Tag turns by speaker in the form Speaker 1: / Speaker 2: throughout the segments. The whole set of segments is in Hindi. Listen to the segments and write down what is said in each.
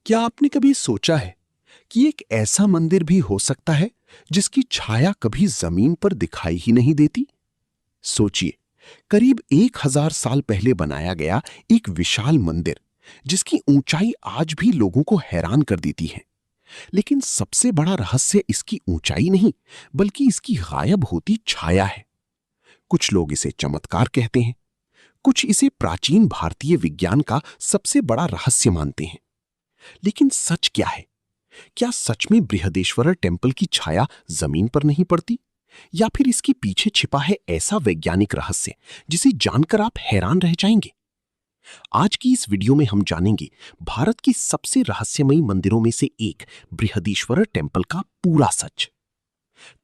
Speaker 1: क्या आपने कभी सोचा है कि एक ऐसा मंदिर भी हो सकता है जिसकी छाया कभी जमीन पर दिखाई ही नहीं देती? सोचिए, करीब 1000 साल पहले बनाया गया एक विशाल मंदिर जिसकी ऊंचाई आज भी लोगों को हैरान कर देती है। लेकिन सबसे बड़ा रहस्य इसकी ऊंचाई नहीं, बल्कि इसकी गायब होती छाया है। कुछ लोग इसे चमत्कार कहते हैं, कुछ इसे प्राचीन भारतीय विज्ञान का सबसे बड़ा रहस्य मानते हैं। लेकिन सच क्या है? क्या सच में बृहदेश्वरर टेम्पल की छाया जमीन पर नहीं पड़ती, या फिर इसके पीछे छिपा है ऐसा वैज्ञानिक रहस्य जिसे जानकर आप हैरान रह जाएंगे? आज की इस वीडियो में हम जानेंगे भारत की सबसे रहस्यमयी मंदिरों में से एक बृहदीश्वरर टेम्पल का पूरा सच।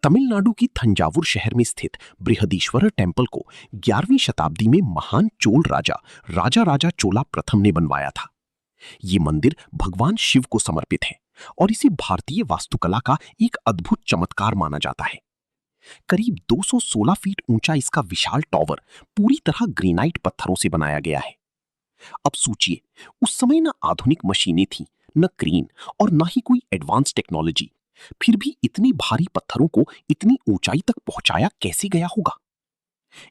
Speaker 1: तमिलनाडु की थंजावुर शहर में स्थित बृहदीश्वरर टेम्पल को 11वीं शताब्दी में महान चोल राजा राजा राजा चोला प्रथम ने बनवाया था। ये मंदिर भगवान शिव को समर्पित है और इसे भारतीय वास्तुकला का एक अद्भुत चमत्कार माना जाता है। करीब 216 फीट ऊंचा इसका विशाल टॉवर पूरी तरह ग्रेनाइट पत्थरों से बनाया गया है। अब सोचिए, उस समय न आधुनिक मशीनें थीं, न क्रेन और न ही कोई एडवांस टेक्नोलॉजी, फिर भी इतनी भारी पत्थरों को इतनी ऊंचाई तक पहुंचाया कैसे गया होगा?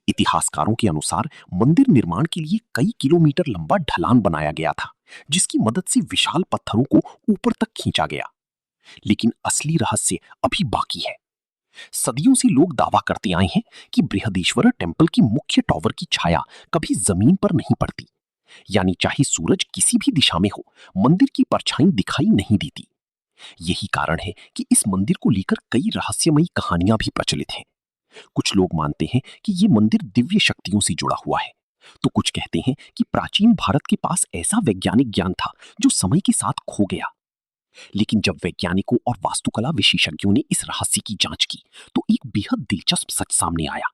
Speaker 1: इतिहासकारों के अनुसार मंदिर निर्माण के लिए कई किलोमीटर लंबा ढलान बनाया गया था, जिसकी मदद से विशाल पत्थरों को ऊपर तक खींचा गया। लेकिन असली रहस्य अभी बाकी है। सदियों से लोग दावा करते आए हैं कि बृहदेश्वरर टेम्पल की मुख्य टॉवर की छाया कभी जमीन पर नहीं पड़ती, यानी चाहे सूरज किसी भी दिशा में हो, मंदिर की परछाई दिखाई नहीं देती। यही कारण है कि इस मंदिर को लेकर कई रहस्यमयी कहानियां भी प्रचलित हैं। कुछ लोग मानते हैं कि ये मंदिर दिव्य शक्तियों से जुड़ा हुआ है, तो कुछ कहते हैं कि प्राचीन भारत के पास ऐसा वैज्ञानिक ज्ञान था जो समय के साथ खो गया। लेकिन जब वैज्ञानिकों और वास्तुकला विशेषज्ञों ने इस रहस्य की जांच की, तो एक बेहद दिलचस्प सच सामने आया।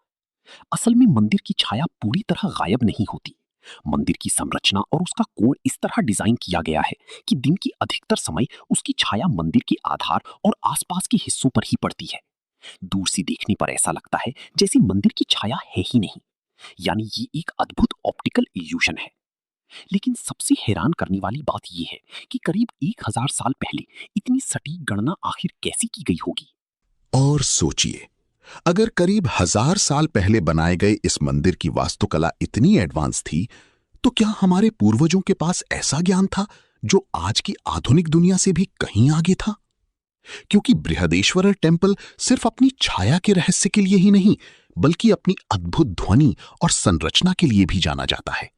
Speaker 1: असल में मंदिर की छाया पूरी तरह गायब नहीं होती। मंदिर की संरचना और उसका कोण इस तरह डिजाइन किया गया है कि दिन की अधिकतर समय उसकी छाया मंदिर के आधार और आसपास के हिस्सों पर ही पड़ती है। दूर से देखने पर ऐसा लगता है जैसे मंदिर की छाया है ही नहीं, यानी ये एक अद्भुत ऑप्टिकल इल्यूशन है। लेकिन सबसे हैरान करने वाली बात यह है कि करीब 1000 साल पहले इतनी सटीक गणना आखिर कैसे की गई होगी?
Speaker 2: और सोचिए, अगर करीब 1000 साल पहले बनाए गए इस मंदिर की वास्तुकला इतनी एडवांस थी, तो क्या हमारे पूर्वजों के पास ऐसा ज्ञान था जो आज की आधुनिक दुनिया से भी कहीं आगे था? क्योंकि बृहदेश्वरर टेम्पल सिर्फ अपनी छाया के रहस्य के लिए ही नहीं, बल्कि अपनी अद्भुत ध्वनि और संरचना के लिए भी जाना जाता है।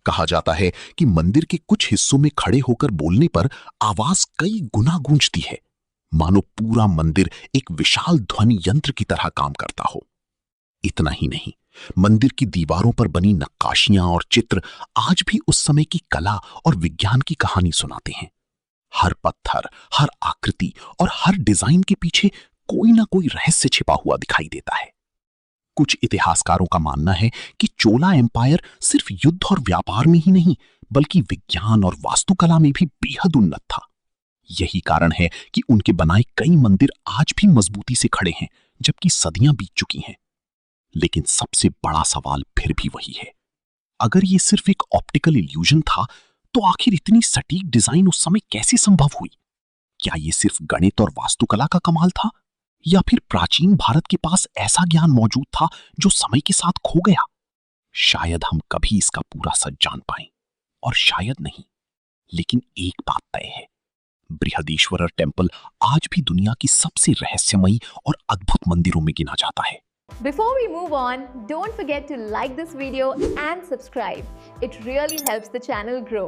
Speaker 2: कहा जाता है कि मंदिर के कुछ हिस्सों में खड़े होकर बोलने पर आवाज कई गुना गूंजती है, मानो पूरा मंदिर एक विशाल ध्वनि यंत्र की तरह काम करता हो। इतना ही नहीं, मंदिर की दीवारों पर बनी नक्काशियां और चित्र आज भी उस समय की कला और विज्ञान की कहानी सुनाते हैं। हर पत्थर, हर आकृति और हर डिजाइन के पीछे कोई ना कोई रहस्य छिपा हुआ दिखाई देता है। कुछ इतिहासकारों का मानना है कि चोला एम्पायर सिर्फ युद्ध और व्यापार में ही नहीं, बल्कि विज्ञान और वास्तुकला में भी बेहद उन्नत था। यही कारण है कि उनके बनाए कई मंदिर आज भी मजबूती से खड़े हैं, जबकि सदियां बीत चुकी हैं। लेकिन सबसे बड़ा सवाल फिर भी वही है, अगर ये सिर्फ एक ऑप्टिकल इल्यूजन था, तो आखिर इतनी सटीक डिजाइन उस समय कैसे संभव हुई? क्या ये सिर्फ गणित और वास्तुकला का कमाल था, या फिर प्राचीन भारत के पास ऐसा ज्ञान मौजूद था जो समय के साथ खो गया? शायद हम कभी इसका पूरा सच जान पाएं, और शायद नहीं। लेकिन एक बात तय है, बृहदेश्वरर टेम्पल आज भी दुनिया की सबसे रहस्यमयी और अद्भुत मंदिरों में गिना जाता है।
Speaker 3: Before we move on, don't forget to like this video and subscribe. It really helps the channel grow.